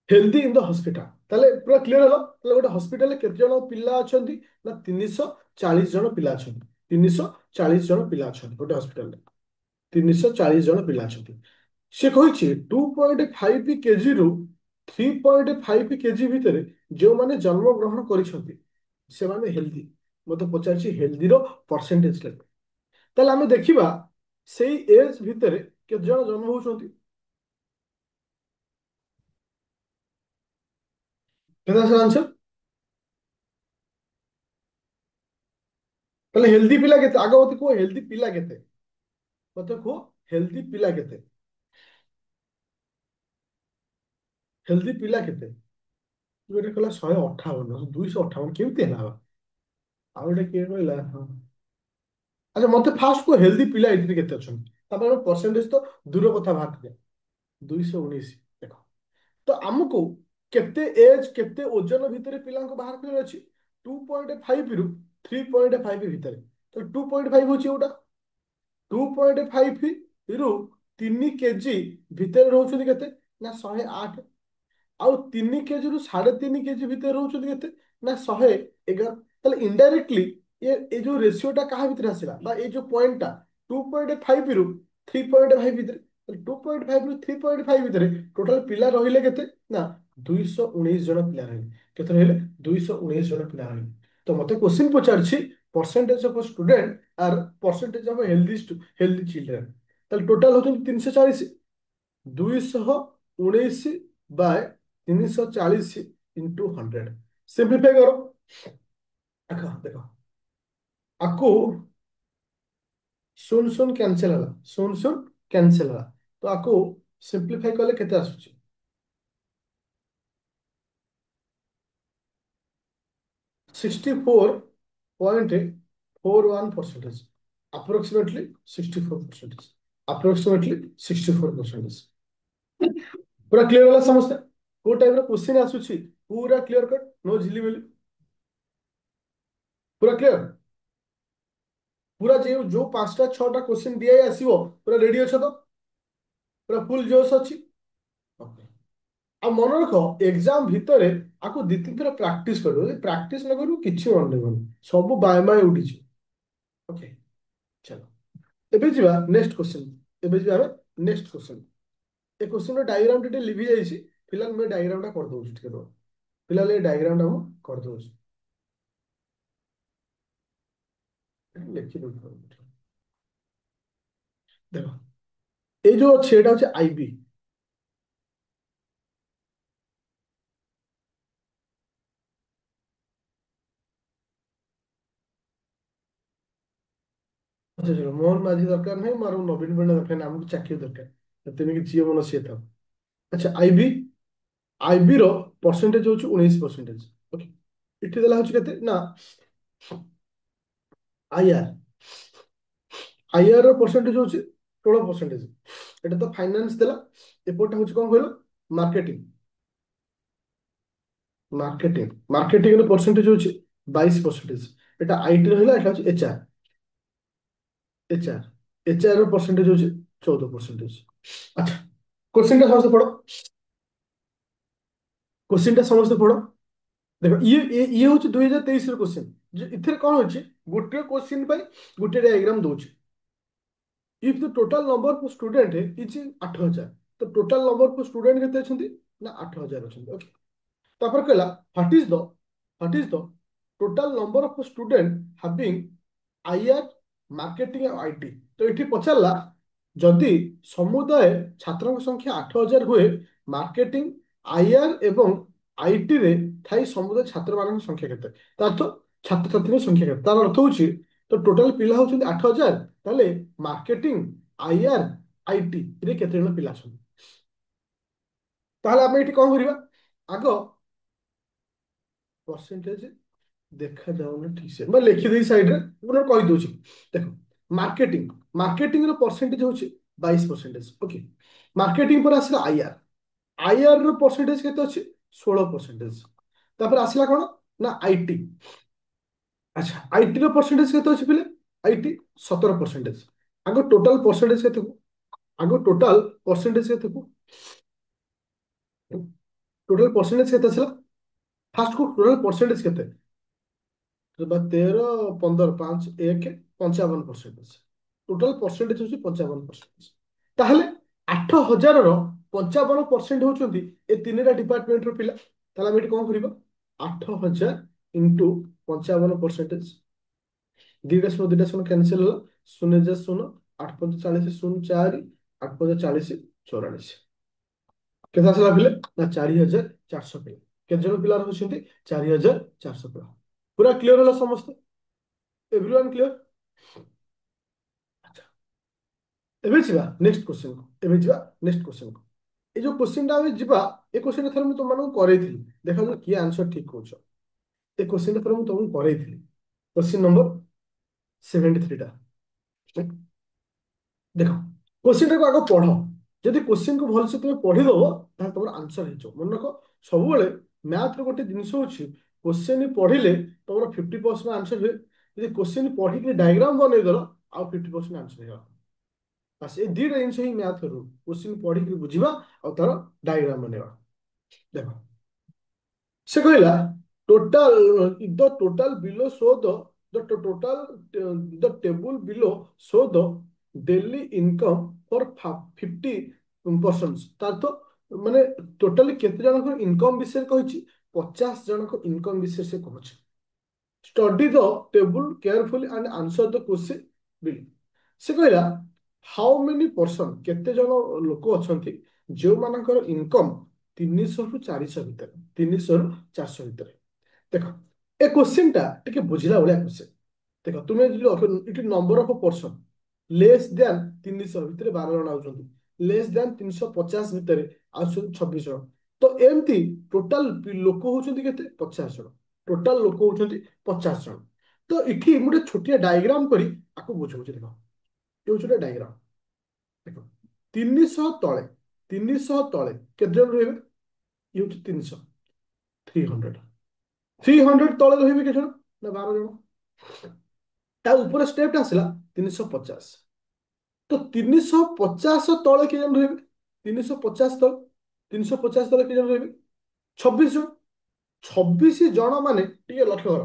healthy in the hospital। ତାହେଲେ ପୁରା କ୍ଲିୟର ହେଲା। ତାହେଲେ ଗୋଟେ ହସ୍ପିଟାଲରେ କେତେ ଜଣ ପିଲା ଅଛନ୍ତି ନା 340 ଜଣ ପିଲା ଅଛନ୍ତି। 340 ଜଣ ପିଲା ଅଛନ୍ତି ଗୋଟେ ହସ୍ପିଟାଲରେ। 340 ଜଣ ପିଲା ଅଛନ୍ତି। ସେ କହିଛି 2.5 କେଜିରୁ 3.5 କେଜି ଭିତରେ ଯେଉଁମାନେ ଜନ୍ମଗ୍ରହଣ କରିଛନ୍ତି ସେମାନେ ହେଲ୍ଦି। ମତେ ପଚାରିଛି ହେଲ୍ଦିର ପରସେଣ୍ଟେଜ କେତେ। ତାହେଲେ ଆମେ ଦେଖିବା ସେଇ ଏଜ ଭିତରେ କେତେ ଜଣ ଜନ୍ମ ହଉଛନ୍ତି। କେତେ ଆସିଲା ଆନ୍ସର? ତାହେଲେ ହେଲ୍ଦି ପିଲା କେତେ? ଆଗ ମତେ କୁହ ହେଲ୍ଦି ପିଲା କେତେ? ମତେ କୁହ ହେଲ୍ଦି ପିଲା କେତେ? ହେଲ୍ଦି ପିଲା କେତେ? ଗୋଟେ କହିଲା 158, 258 କେମିତି ହେଲା? ଆଉ ଗୋଟେ କିଏ କହିଲା ହଁ। ଆଚ୍ଛା ମତେ ଫାଷ୍ଟ କୁହ ହେଲ୍ଦି ପିଲା ଏଥିରେ କେତେ ଅଛନ୍ତି, ତାପରେ ପରସେଣ୍ଟେଜ ତ ଦୂର କଥା ବାହାର କରିବା। 219 ଦେଖ। ତ ଆମକୁ କେତେ ଏଜ କେତେ ଓଜନ ଭିତରେ ପିଲାଙ୍କୁ ବାହାର କରିବାର ଅଛି, 2.5 ରୁ 3.5 ଭିତରେ। ତ 2.5 ହଉଛି ଗୋଟା, 2.5 ରୁ 3 କେଜି ଭିତରେ ରହୁଛନ୍ତି କେତେ ନା 108। ଆଉ 3 କେଜି ରୁ 3.5 କେଜି ଭିତରେ ରହୁଛନ୍ତି କେତେ ନା 111। ତାହେଲେ ଇନଡାଇରେକ୍ଟଲି ଏ ଯୋଉ ରେସିଓଟା କାହା ଭିତରେ ଆସିଲା, ବା ଏଇ ଯୋଉ ପଏଣ୍ଟଟା 2.5 ରୁ 3.5 ଭିତରେ। 2.5 ରୁ 3.5 ଭିତରେ ଟୋଟାଲ ପିଲା ରହିଲେ କେତେ ନା 219 ଜଣ ପିଲା ରହିଲେ। କେତେ ରହିଲେ 219 ଜଣ ପିଲା ରହିଲେ। ତ ମତେ କ୍ୱେଶ୍ଚିନ୍ ପଚାରିଛି ପରସେଣ୍ଟେଜ ଅଫ ଷ୍ଟୁଡେଣ୍ଟ ଆର୍ ପରସେଣ୍ଟେଜ ଅଫ ହେଲ୍ଦି ଚିଲଡ୍ରେନ୍। ତାହେଲେ ଟୋଟାଲ ହଉଛନ୍ତି 340। 219 ବାय 340 ଇଣ୍ଟୁ 100। ସିମ୍ପ୍ଲିଫାଇ କର। ଦେଖ ଦେଖ ଆକୁ ଶୂନ ଶୂନ କ୍ୟାନସେଲ ହେଲା, ଶୂନ ଶୂନ କ୍ୟାନସେଲ ହେଲା। ତ ଆକୁ ସିମ୍ପ୍ଲିଫାଇ କଲେ କେତେ ଆସୁଛି, 64.41%। ଆପ୍ରୋକ୍ସିମେଟଲି 64%। ଆପ୍ରୋକ୍ସିମେଟଲି 64%। ପୁରା କ୍ଲିୟର ହେଲା ସମସ୍ତେ? କୋଉ ଟାଇପ ର କ୍ୱେଶ୍ଚିନ୍ ଆସୁଛି ପୁରା କ୍ଲିୟର କଟ୍, नो झिली मिली। ପୁରା କ୍ଲିୟର? ପୁରା ଯୋଉ 5ଟା 6ଟା କ୍ୱେଶ୍ଚିନ୍ ଦିଆ ଆସିବ ପୁରା ରେଡି ଅଛ ତ? ପୁରା ଫୁଲ ଜୋସ୍ ଅଛି? Okay। ଆଉ ମନେ ରଖ ଏକ୍ସାମ ଭିତରେ ଆକୁ ଦି ତିନି ଥର ପ୍ରାକ୍ଟିସ କରିବ। ଯଦି ପ୍ରାକ୍ଟିସ ନ କରିବୁ କିଛି ମନେ ରହିବନି, ସବୁ ବାଏ ବାଏ ଉଠିଯିବ। ଓକେ ଚାଲ ଏବେ ଯିବା ନେକ୍ସଟ କ୍ୱେଶ୍ଚିନ୍। ଏବେ ଯିବା ଆମେ ନେକ୍ସଟ କ୍ୱେଶ୍ଚିନ୍। ଏ କ୍ୱେଶ୍ଚିନ୍ର ଡାଇଗ୍ରାମ ଟିକେ ଲିଭି ଯାଇଛି। फिलहाल मैं डायग्राम टा कर दूँ ठीक है। फिलहाल ये डायग्राम टा ମୁଁ କରିଦେଉଛି। ଲେଖି ଦଉଥିବ ଦେଖ, ଏଇ ଯୋଉ ଅଛି ଏଇଟା ହଉଛି ଆଇବି। ଆଚ୍ଛା ଚलो ମୋହନ ମାଝି ଦରକାର ନାହିଁ, ମୋର ନବୀନ ପଟ୍ଟନାୟକ ଦରକାର ନାହିଁ, ଆମକୁ ଚାକିରି ଦରକାର। ତେଣିକି ଯିଏ ମନ ସିଏ ଥାଉ। ଆଚ୍ଛା ଆଇବି, ଆଇବି ର ପରସେଣ୍ଟେଜ ହଉଛି 19%। ଓକେ ଏଠି ଦେଲା ହଉଛି କେତେ ନା ଆଇଆର, ଆଇଆର ର ପରସେଣ୍ଟେଜ ହଉଛି 16%। ଏଟା ତ ଫାଇନାନ୍ସ ଦେଲା। ଏପଟେ ହଉଛି କଣ କହିଲ ମାର୍କେଟିଂ। ମାର୍କେଟିଂ ମାର୍କେଟିଂ ର ପରସେଣ୍ଟେଜ ହଉଛି 22%। এটা আইটি ରହିଲା, এটা হচ্ছে ଏଚଆର। ଏଚଆର ର ପରସେଣ୍ଟେଜ ହଉଛି 14%। ଆଚ୍ଛା କୋଶ୍ଚିନ୍ଟା ସମସ୍ତେ ପଢ, କୋଶ୍ଚିନ୍ଟା ସମସ୍ତେ ପଢ। ଦେଖ ଇଏ ହଉଛି 2023 ର କୋଶ୍ଚିନ୍। ଏଥିରେ କଣ ହଉଛି ଗୋଟିଏ କୋଶ୍ଚିନ୍ ପାଇଁ ଗୋଟିଏ ଡାଇଗ୍ରାମ ଦଉଛି। If the total number of student is 8000, तो टोटल नंबर ऑफ स्टूडेंट केते अछंती ना 8000 अछंती। ओके तापर कहला what is the total number of student having IR marketing और आईटी। तो ये पचारा जदि समुदाय छात्र संख्या 8000 हुए, मार्केटिंग आईआर एवं आईटी रे थाई समुदाय छात्र मान संख्या केते, तार तो छात्र छात्री संख्या केते, तार अर्थ होची तो टोटल पिला होचंदी 8000, ताले मार्केटिंग आईआर आईटी रे केते जण पिला छन। ताहले ଆମେ ଏଠି କଣ କରିବା, ଆଗ परसेंटेज देखा जाऊना ठीक से मैं लिखिदी साइड रे पुनः कहि दोछि। देखो मार्केटिंग, मार्केटिंग रो परसेंटेज होछि 22%। ओके मार्केटिंग पर आसला आईआर, आईआर रो परसेंटेज केते अछि 16%। तापर आसला कोन ना आईटी। अच्छा आईटी रो परसेंटेज केते अछि पिले, आईटी 17%। आगो टोटल परसेंटेज केते को, आगो टोटल परसेंटेज केते को, टोटल परसेंटेज केते आसला फास्ट को टोटल परसेंटेज केते, तो 13 15 5 1 55%। टोटल परसेंटेज होची 55%। ताहले 8000 ର 55% होचंती ए तीनटा डिपार्टमेंट रो पिला। ताहले हम एठी कोन करिबा 8000 इनटू 55%। दुईटा शून्य कैंसिल होला, शून्य जा शून्य, 8 5 40 शून्य 4, 8 5 40 44। केते आसला पिले ना 4400 पिला। केते जण पिला रहउछंती 4400 पिला। पूरा क्लियर होला समस्त? Everyone clear? अच्छा एबे जिबा नेक्स्ट क्वेश्चन को, एबे जिबा नेक्स्ट क्वेश्चन को। ए जो क्वेश्चन टा हम जिबा ए क्वेश्चन थरे मैं तुम मानू करैथिली, देखा जो की आंसर ठीक होछ। ए क्वेश्चन थरे मैं तुमको करैथिली। क्वेश्चन नंबर 73 टा ଦେଖ क्वेश्चन ଟାକୁ ଆଗ ପଢ। ଯଦି क्वेश्चन को भलसे तुम पढ़ीदब ताहले तुम आंसर हो मन रख। सब मैथ रो गोटे जिनस होची क्वेश्चन पढ़िले तुम 50% आंसर हुए। यदि क्वेश्चन पढ़ी डायग्राम बनईदेल आउ 50% आंसर हो। बस ये दुईटा जिन ही मैथ रू क्वेश्चन पढ़ी बुझा और तार डायग्राम बनवा। देख से कहला total the total below show the total the table below show the daily income for 50% तार तो माने टोटाली केते जन इनकम विषय कही 50 जन इनकम विषय से कहूँ। Study the table carefully and answer the question below. से कहला हाउ मेनी पर्सन केते जन लोक अच्छा जो मानकर इनकम 300 रु 400 भितर 300 रु 400 भितर। देख ए क्वेश्चन टा टिके बुझिला भाया क्वेश्चन। देख तुम्हें it number of person less than 300 भितर 12 जन आउछंती लेस देन 350 भितर आउछंती 26 जन। तो एमती टोटाल लोक होउछंती केते 50 जन। टोटाल लोक होउछंती 50 जन। तो इठी मुटे छोटिया डायग्राम करी आको बुझौछि। देखो ये होउछ डायग्राम। देखो 300 तले 300 तले केते जन रहबे ये होउछ 300 300 300 तले रहबे केते जन ना 12 जन। ता ऊपर स्टेप आसला 350। तो 350 तले के जन रहबे 350 तले 350 तले के जन रहबे 26 जन। 26 जन माने टिके लक्ष्य कर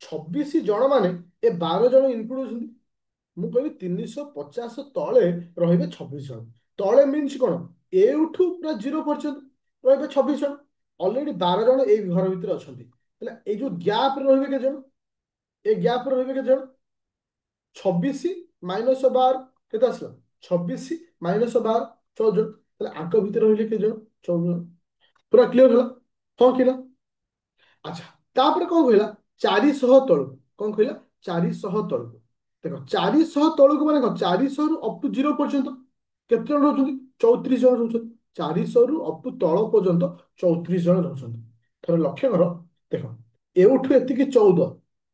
26 जन माने ए 12 जन इनक्लूड होछंती। मु कहबी 350 तले रहिबे 26 जन। तले मीन्स कोन एउठू पूरा 0 पर्यंत रहिबे 26 जन। ऑलरेडी 12 जन ए घर भीतर अछंती। तले ए जो गैप रहिबे के जन ए गैप रहिबे के जन 26 माइनस 12 केते आसला 26 माइनस 12 14 जन। तले आंक भीतर रहिले के जन 14 जन। पूरा क्लियर होला हां कि ना। अच्छा तापर कौन कहला 400 तळु कौन कहला 400 तळु। देखो 400 तळु माने कौन 400 रु अप टू 0 पर्यंत केते जन रहउछंती 34 जन रहउछंती। 400 रु अप टू तळ पर्यंत 34 जन रहउछंती। थोड़ा लक्ष्य कर। देखो एउठू एतिकी 14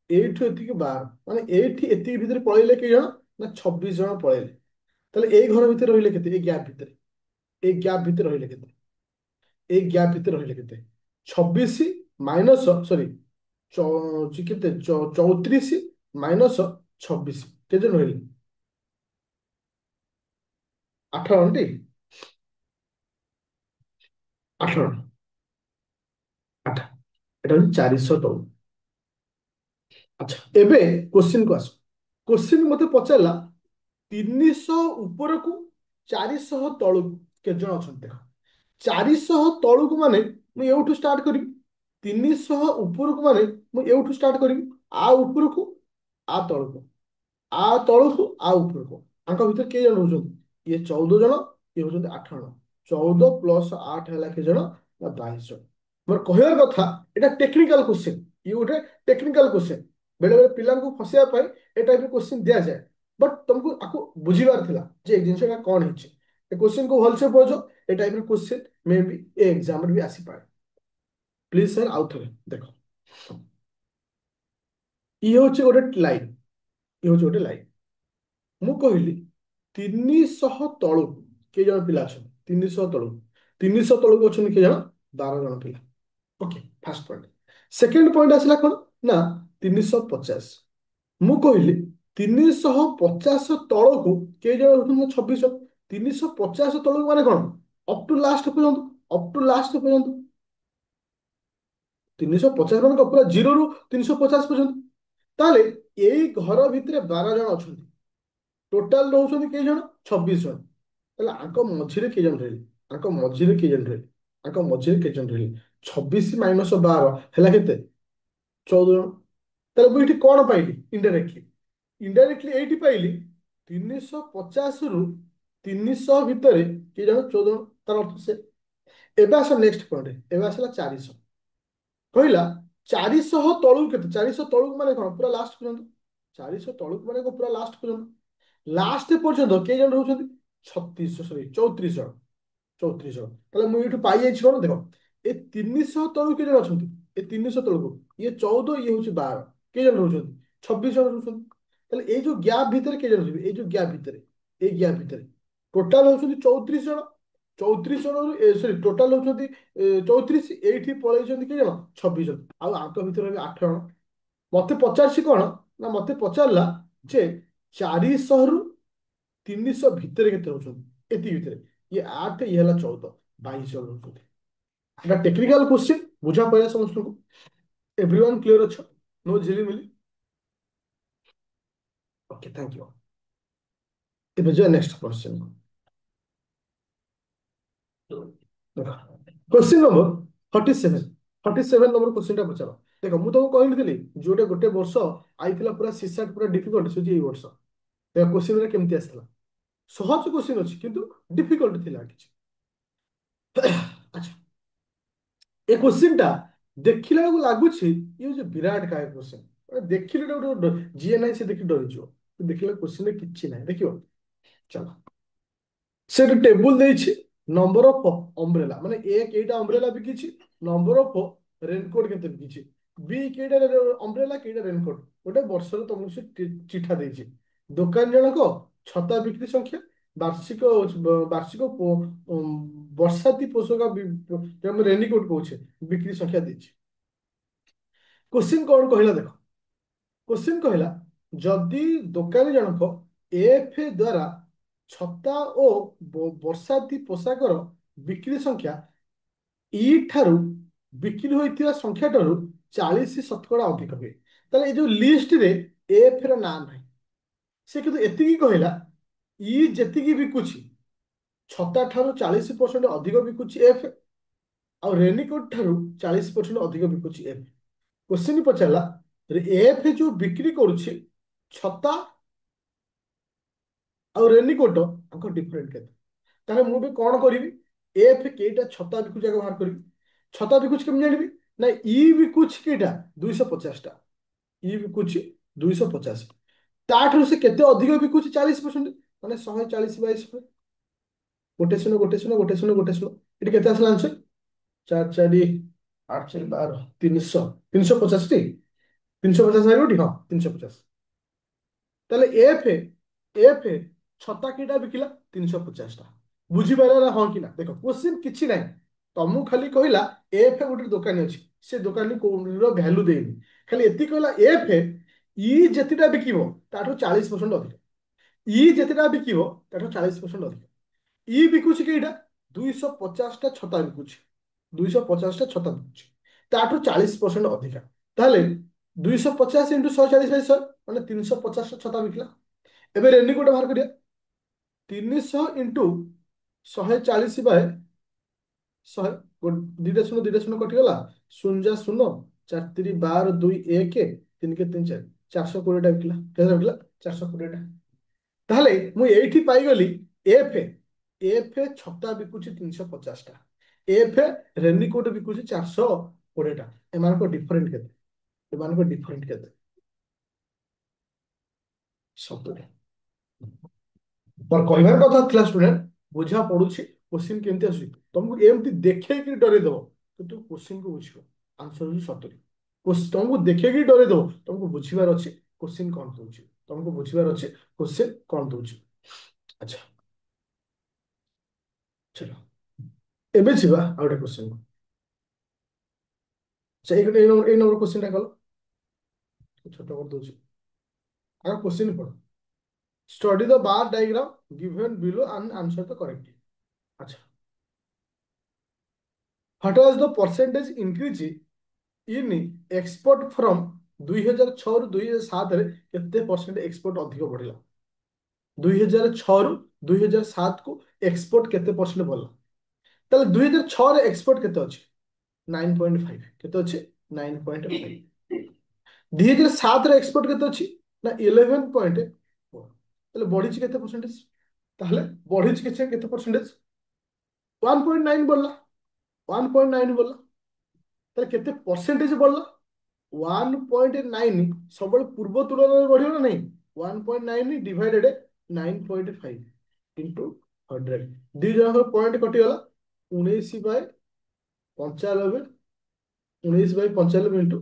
एइठू एतिकी 12 माने एइठी एतिकी भीतर पळैले के जन ना 26 जन पळैले। ताले एई घर भीतर रहिले केते ए गैप भीतर रहिले केते ए गैप भीतर रहिले केते 26 माइनस सॉरी केते 34 माइनस 26 केते रहिले 18 टी 18 8 এটা হচ্ছে 400 टन। अच्छा एबे क्वेश्चन को आस। क्वेश्चन मते पचारला 300 ऊपर को 400 तळु के जण अछन। देखो 400 तळु को माने मु एउठू स्टार्ट करी 300 ऊपर को माने मु एउठू स्टार्ट करी आ ऊपर को आ तळ को आ तळु आ ऊपर को आंका भीतर के जण होउछन ये 14 जण ये होउछन 8 जण। 14 प्लस 8 हला के जण ना 22 जण। मोर कहयार कथा एटा टेक्निकल क्वेश्चन ये गोटे टेक्निकल क्वेश्चन। बेले बेले पिला को फसिया पाई ए टाइप क्वेश्चन दिया जाए बट तुमको आपको बुझीबार थिला जे जिनसटा कोन हिचे ए क्वेश्चन को भलसे पढो। ए टाइप क्वेश्चन मे बी ए एग्जाम रे भी आसी पाए। प्लीज सर आउ थरे देखो ये होचे गोटे लाइन ये होचे गोटे लाइन मु कहली 300 तळु के जण पिला अछन 300 तळु 300 तळु अछन के जण 12 जण पिला। Okay first point. Second point आसला कोन ना 350 मु कहली 350 तळको के जण रहउछन 26 जण। 350 तळको माने कोन अप टू लास्ट पर्यंत अप टू लास्ट पर्यंत 350 माने पूरा 0 रु 350 पर्यंत। ताले एई घर भितरे 12 जण अछंती टोटाल रहउछन के जण 26 जण। ताले आंक मझिरे के जण रहले आंक मझिरे के जण रहले आंक मझिरे के जण रहले 26 माइनस 12 हला केते 14 जण। ताले मु इठी कोन पाइली इनडायरेक्टली इनडायरेक्टली एठी पाइली 350 रु 300 भितरे के जण 14 जण। तार अर्थ से एबे आस नेक्स्ट पॉइंट एबे आसला 400 कहला 400 तळु केते 400 तळु माने कोन पूरा लास्ट पर्यंत 400 तळु माने को पूरा लास्ट पर्यंत लास्ट पर्यंत के जण रहउछंती 36 सॉरी 34 जण 34 जण। ताले मु इठु पाई जाइछ कोन देखो ए 300 तळु के जण अछंती ए 300 तळु को ये 14 ये होची 12 के जण रहउछंती 26 জন ରହୁଛନ୍ତି। ତାହେଲେ ଏଇ ଯୋଉ ଗ୍ୟାପ୍ ଭିତରେ କେତେ ଜଣ ଥିବେ? ଏଇ ଯୋଉ ଗ୍ୟାପ୍ ଭିତରେ, ଏଇ ଗ୍ୟାପ୍ ଭିତରେ ଟୋଟାଲ ହଉଛନ୍ତି 34 ଜଣ। 34 ଜଣରୁ ସରି ଟୋଟାଲ ହଉଛନ୍ତି 34, ଏଇଠି ପଳେଇଛନ୍ତି କେତେ ଜଣ? 26 ଜଣ। ଆଉ ଆଙ୍କ ଭିତରେ ରହିବେ 8 ଜଣ। ମତେ ପଚାରିଛି କଣ ନା, ମତେ ପଚାରିଲା ଯେ 400ରୁ 300 ଭିତରେ କେତେ ରହୁଛନ୍ତି? ଏତିକି ଭିତରେ ଇଏ 8, ଇଏ ହେଲା 14, 22 ଜଣ ରହୁଛନ୍ତି। এটা টেকনিক্যাল কোশ্চেন, বুঝা পড়ে ସମସ୍ତଙ୍କୁ? এভরিওয়ান ক্লিয়ার অଛ? নো ঝিলিমিଲି? Okay, thank you. ଏବେ ଯିବା ନେକ୍ସଟ କ୍ୱେଶ୍ଚନ। ଦେଖ କ୍ୱେଶ୍ଚନ ନମ୍ବର 47। 47 ନମ୍ବର କ୍ୱେଶ୍ଚନଟା ପଚାର। ଦେଖ ମୁଁ ତମକୁ କହିଥିଲି ଯୋଉଟା ଗୋଟେ ବର୍ଷ ଆଇଥିଲା ପୁରା ସିସାଟ ପୁରା ଡିଫିକଲ୍ଟ, ସେ ଏଇ ବର୍ଷ ଦେଖ କ୍ୱେଶ୍ଚନରେ କେମିତି ଆସିଥିଲା। ସହଜ କ୍ୱେଶ୍ଚନ ଅଛି କିନ୍ତୁ ଡିଫିକଲ୍ଟ ଥିଲା କିଛି। ଆଚ୍ଛା, ଏ କ୍ୱେଶ୍ଚନଟା ଦେଖିଲା ବେଳକୁ ଲାଗୁଛି ଇଏ ହଉଛି ବିରାଟ କାୟ କ୍ୱେଶ୍ଚନ। ଦେଖିଲେ ଗୋଟେ ଯିଏ ନାହିଁ ସେ ଦେଖି ଡରିଯିବ। ଦେଖିଲେ କ୍ୱେଶ୍ଚନରେ କିଛି ନାହିଁ, ଦେଖିବ। ଚାଲ, ସେ ଗୋଟେ ଟେବୁଲ ଦେଇଛି ନମ୍ବର ଅଫ ଅମ୍ବ୍ରେଲା, ମାନେ ଏ କେଇଟା ଅମ୍ବ୍ରେଲା ବିକିଛି, ନମ୍ବର ଅଫ ରେନକୋଟ କେତେ ବିକିଛି, ବି କେଇଟା ଅମ୍ବ୍ରେଲା କେଇଟା ରେନକୋଟ, ଗୋଟେ ବର୍ଷରେ ତମକୁ ସେ ଚିଠା ଦେଇଛି। ଦୋକାନୀ ଜଣକ ଛତା ବିକ୍ରି ସଂଖ୍ୟା, ବାର୍ଷିକ ବାର୍ଷିକ ବର୍ଷାତି ପୋଷକ ଆମେ ରେନିକୋଟ କହୁଛେ ବିକ୍ରି ସଂଖ୍ୟା ଦେଇଛି। କୋଶ୍ଚିନ୍ କଣ କହିଲା ଦେଖ, କୋଶ୍ଚିନ୍ କହିଲା ଯଦି ଦୋକାନୀ ଜଣକ ଏଫ ଦ୍ୱାରା ଛତା ଓ ବର୍ଷାତି ପୋଷାକର ବିକ୍ରି ସଂଖ୍ୟା ଇ ଠାରୁ ବିକ୍ରି ହୋଇଥିବା ସଂଖ୍ୟା ଠାରୁ 40% ଅଧିକ ହୁଏ, ତାହେଲେ ଏଇ ଯୋଉ ଲିଷ୍ଟରେ ଏଫ ର ନାଁ ନାହିଁ। ସେ କିନ୍ତୁ ଏତିକି କହିଲା ଇ ଯେତିକି ବିକୁଛି ଛତା ଠାରୁ 40% ଅଧିକ ବିକୁଛି ଏଫ, ଆଉ ରେନିକୋଟ ଠାରୁ 40% ଅଧିକ ବିକୁଛି ଏଫ। क्वेश्चन पचारा एफ जो बिक्री करुछि छता आ रेनिकोट डिफरेंट केते, ताहे मु भी कोन करिवि, एफ केटा छता बिकुछ आगे बाहर करिवि। छता बिकुछ केम जानिबि ना, ई बिकुछ केटा 250 टा, ई बिकुछ 250, ताठर से केते अधिक बिकुछ 40%, माने 140 22 गोटे शून्य गोटे शून्य गोटे शून्य गोटे शून्य, एटी केते आसला आंसर? 4 4 8 4 12 300, 350 टी 350 आइबो हाँ 350। তাহলে এফ এফ ছতা কিটা বিকিলা 350 টা। বুঝিপারা না ହଁ କି ନା? ଦେଖ କ୍ୱେଶ୍ଚିନ୍ କିଛି ନାହିଁ, ତମକୁ ଖାଲି କହିଲା ଏଫ ଗୋଟେ ଦୋକାନୀ ଅଛି, ସେ ଦୋକାନୀ କୋଉର ଭ୍ୟାଲୁ ଦେଇନି, ଖାଲି ଏତିକି କହିଲା ଏଫ ଇ ଯେତେଟା ବିକିବ ତାଠୁ 40% ଅଧିକ, ଇ ଯେତେଟା ବିକିବ ତାଠୁ 40% ଅଧିକ। ଇ ବିକୁଛି କେଇଟା? 250 ଟା ଛତା ବିକୁଛି, 250 ଟା ଛତା ବିକୁଛି, ତାଠୁ 40% ଅଧିକା। ତାହେଲେ 250 ଇଣ୍ଟୁ 140/100 ମାନେ 350 ଟା ଛତା ବିକିଲା। ଏବେ ରେନିକୋଟ ବାହାର କରିବା, 300 ଇଣ୍ଟୁ 140/100, ଦିଟା ଶୂନ କଟିଗଲା, ଶୂନ ଯା ଶୂନ, 4 3 12 2 1 3 के 3 4, 420 ଟା ବିକିଲା। କେତେ ବିକିଲା? 420 ଟା। ତାହେଲେ ମୁଁ ଏଇଠି ପାଇଗଲି ଏଫ, ଏଫ ଛତା ବିକୁଛି 350 ଟା, ଏଫ ରେନିକୋଟ ବିକୁଛି 420 ଟା। ଏମାନଙ୍କ ଡିଫରେଣ୍ଟ କେତେ? ଏମାନଙ୍କ ଡିଫରେଣ୍ଟ କେତେ? 70। ମୋର କହିବାର କଥା ଥିଲା ଷ୍ଟୁଡେଣ୍ଟ, ବୁଝା ପଡୁଛି क्वेश्चन କେମିତି ଆସୁଛି, ତମକୁ ଏମିତି ଦେଖେଇକି ଡରେଇ ଦବ କିନ୍ତୁ क्वेश्चन କୁ ବୁଝିବ। आंसर ହେଉଛି 70। ତମକୁ ଦେଖେଇକି ଡରେଇ ଦବ, ତମକୁ ବୁଝିବାର ଅଛି क्वेश्चन କଣ ଦଉଛି, ତମକୁ ବୁଝିବାର ଅଛି क्वेश्चन କଣ ଦଉଛି। ଆଚ୍ଛା, ଚलो ଏବେ ଯିବା ଆଉ ଗୋଟେ क्वेश्चन। ଏଇ ନମ୍ବର क्वेश्चन ଟା କଲ, ଛୋଟ କରିଦଉଛି। ଆଗ क्वेश्चन ପଢ। Study the bar diagram given below and answer the correctly. अच्छा, what was the percentage increase in export from 2006 ରୁ 2007 ରେ କେତେ परसेंट एक्सपोर्ट अधिक बढ़िला? 2006 ରୁ 2007 को एक्सपोर्ट केते परसेंट बढ़ला? ताले 2006 रे एक्सपोर्ट केते अछि? 9.5 केते अछि? 9.5। 2007 रे एक्सपोर्ट केते अछि ना 11.4, ताले बढ़ी केते परसेंटेज? ताले बढ़ी केते परसेंटेज? 1.9 बढ़ला, 1.9 बढ़ला, ताले केते परसेंटेज बढ़ला? 1.9 सब पूर्व तुलन बढ़ियो ना नहीं? 1.9 डिवाइडेड 9.5 इंटू 100, दी जन पॉइंट कटिगला 19/95, 19/95 इंटू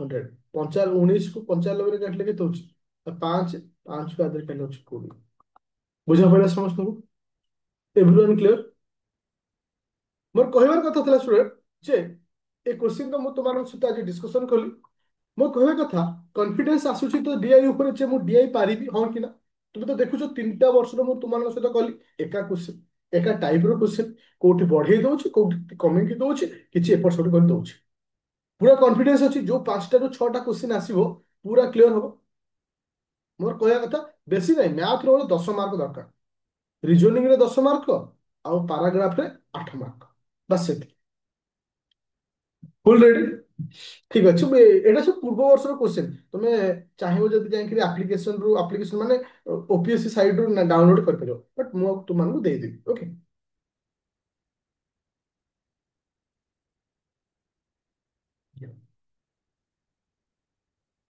100, ପଞ୍ଚା 19 କୁ 95 କାଟିଲେ କେତେ ହଉଛି? 5, 5 କୁ ଆଦେହରେ କାଟିଲେ ହଉଛି 20। ବୁଝା ପଡ଼ିଲା ସମସ୍ତଙ୍କୁ? Everyone clear? ମୋର କହିବାର କଥା ଥିଲା ଷ୍ଟୁଡେଣ୍ଟ ଯେ ଏ କ୍ୱେଶ୍ଚିନ୍ ତ ମୁଁ ତୁମମାନଙ୍କ ସହିତ ଆଜି ଡିସ୍କସନ କଲି। ମୋ କହିବା କଥା କନଫିଡେନ୍ସ ଆସୁଛି ତ ଡିଆଇ ଉପରେ ଯେ ମୁଁ ଡିଆଇ ପାରିବି ହଁ କି ନା? ତୁମେ ତ ଦେଖୁଛ 3ଟା ବର୍ଷର ମୁଁ ତୁମମାନଙ୍କ ସହିତ କଲି ଏକା କ୍ୱେଶ୍ଚିନ୍, ଏକା ଟାଇପର କ୍ୱେଶ୍ଚିନ୍, କୋଉଠି ବଢେଇ ଦଉଛି କୋଉଠି କମେଇକି ଦଉଛି, କିଛି ଏପଟ ସେପଟ କରି ଦଉଛି। ପୁରା କନଫିଡେନ୍ସ ଅଛି ଯୋଉ 5ଟା ରୁ 6ଟା କ୍ୱେଶ୍ଚିନ୍ ଆସିବ ପୁରା କ୍ଲିୟର ହବ। ମୋର କହିବା କଥା ବେଶୀ ନାହିଁ, ମ୍ୟାଥରେ ମୋର 10 ମାର୍କ ଦରକାର, ରିଜନିଂରେ 10 ମାର୍କ, ଆଉ ପାରାଗ୍ରାଫରେ 8 ମାର୍କ, ବାସ୍ ସେତିକି। ଫୁଲ ରେଡି? ଠିକ ଅଛି। ଏଇଟା ସବୁ ପୂର୍ବ ବର୍ଷର କ୍ୱେଶ୍ଚିନ୍, ତମେ ଚାହିଁବ ଯଦି ଯାଇକି ଆପ୍ଲିକେସନ ମାନେ ଓପିଏସସି ସାଇଟ୍ ରୁ ଡାଉନଲୋଡ କରିପାରିବ, ବଟ୍ ମୁଁ ତୁମମାନଙ୍କୁ ଦେଇଦେବି। ଓକେ।